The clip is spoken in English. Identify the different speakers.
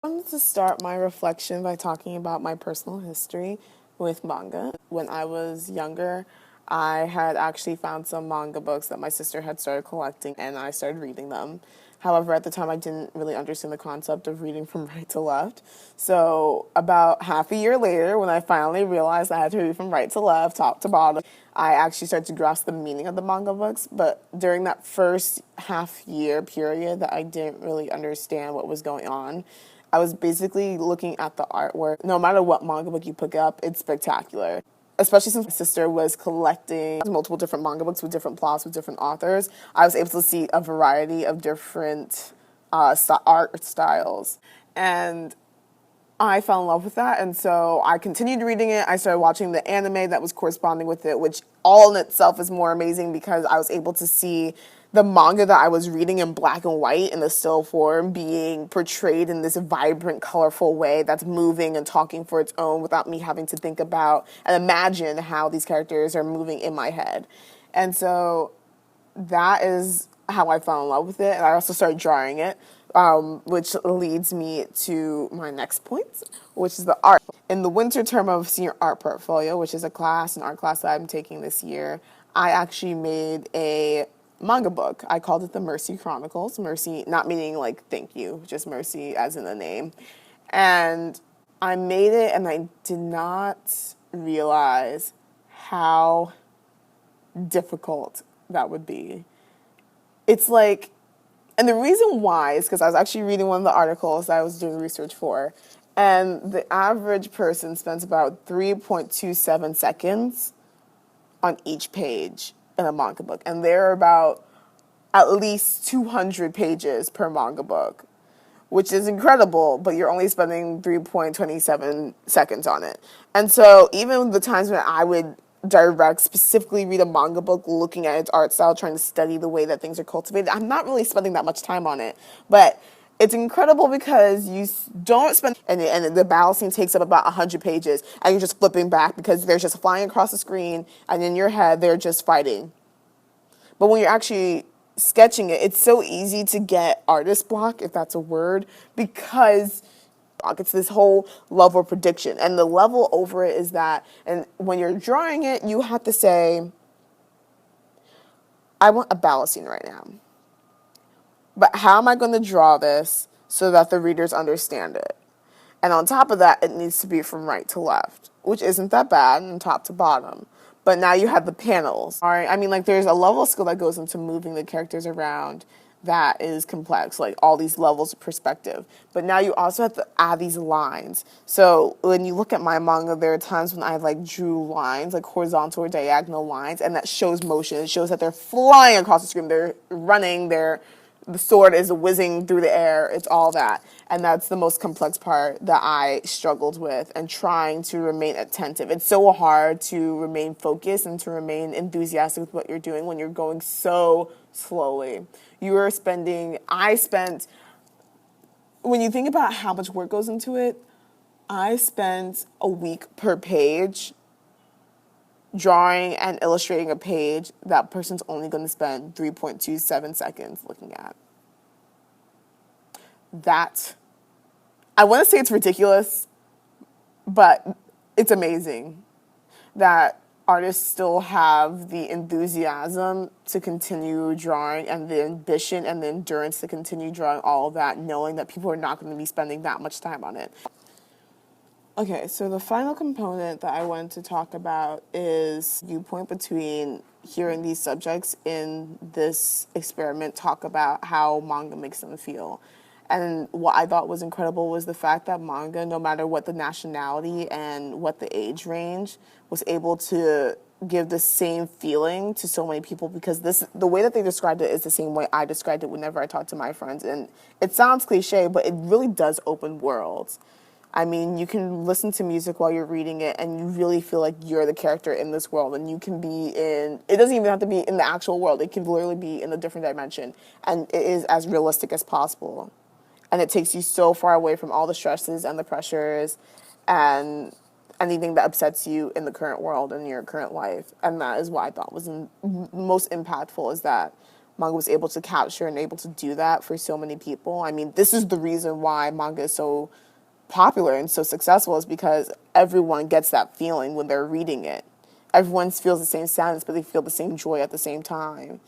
Speaker 1: I wanted to start my reflection by talking about my personal history with manga. When I was younger, I had actually found some manga books that my sister had started collecting, and I started reading them. However, at the time, I didn't really understand the concept of reading from right to left. So, about half a year later, when I finally realized I had to read from right to left, top to bottom, I actually started to grasp the meaning of the manga books. But during that first half year period that I didn't really understand what was going on, I was basically looking at the artwork. No matter what manga book you pick up, it's spectacular. Especially since my sister was collecting multiple different manga books with different plots, with different authors, I was able to see a variety of different art styles. And I fell in love with that, and so I continued reading it. I started watching the anime that was corresponding with it, which all in itself is more amazing because I was able to see the manga that I was reading in black and white in the still form being portrayed in this vibrant, colorful way that's moving and talking for its own without me having to think about and imagine how these characters are moving in my head. And so that is how I fell in love with it. And I also started drawing it, which leads me to my next point, which is the art. In the winter term of senior art portfolio, which is an art class that I'm taking this year, I actually made a manga book. I called it the Mercy Chronicles. Mercy, not meaning like thank you, just mercy as in the name. And I made it and I did not realize how difficult that would be. It's like, and the reason why is because I was actually reading one of the articles that I was doing research for, and the average person spends about 3.27 seconds on each page in a manga book. And there are about at least 200 pages per manga book, which is incredible, but you're only spending 3.27 seconds on it. And so even the times when I would specifically read a manga book, looking at its art style, trying to study the way that things are cultivated, I'm not really spending that much time on it. But it's incredible because you don't spend, and the battle scene takes up about 100 pages, and you're just flipping back because they're just flying across the screen, and in your head, they're just fighting. But when you're actually sketching it, it's so easy to get artist block, if that's a word, because it's this whole level of prediction. And the level over it is that, and when you're drawing it, you have to say, I want a battle scene right now. But how am I going to draw this so that the readers understand it? And on top of that, it needs to be from right to left, which isn't that bad, and top to bottom. But now you have the panels. All right, I mean, like, there's a level of skill that goes into moving the characters around that is complex, like all these levels of perspective. But now you also have to add these lines. So when you look at my manga, there are times when I like drew lines, like horizontal or diagonal lines, and that shows motion. It shows that they're flying across the screen, they're running, the sword is whizzing through the air. It's all that. And that's the most complex part that I struggled with and trying to remain attentive. It's so hard to remain focused and to remain enthusiastic with what you're doing when you're going so slowly. When you think about how much work goes into it, I spent a week per page drawing and illustrating a page that person's only going to spend 3.27 seconds looking at. That, I want to say it's ridiculous, but it's amazing that artists still have the enthusiasm to continue drawing and the ambition and the endurance to continue drawing all of that, knowing that people are not going to be spending that much time on it. Okay, so the final component that I wanted to talk about is viewpoint between hearing these subjects in this experiment talk about how manga makes them feel. And what I thought was incredible was the fact that manga, no matter what the nationality and what the age range, was able to give the same feeling to so many people because the way that they described it is the same way I described it whenever I talk to my friends. And it sounds cliche, but it really does open worlds. I mean, you can listen to music while you're reading it and you really feel like you're the character in this world and you can be it doesn't even have to be in the actual world. It can literally be in a different dimension and it is as realistic as possible. And it takes you so far away from all the stresses and the pressures and anything that upsets you in the current world and your current life. And that is what I thought was most impactful is that manga was able to capture and able to do that for so many people. I mean, this is the reason why manga is so popular and so successful, is because everyone gets that feeling when they're reading it. Everyone feels the same sadness, but they feel the same joy at the same time.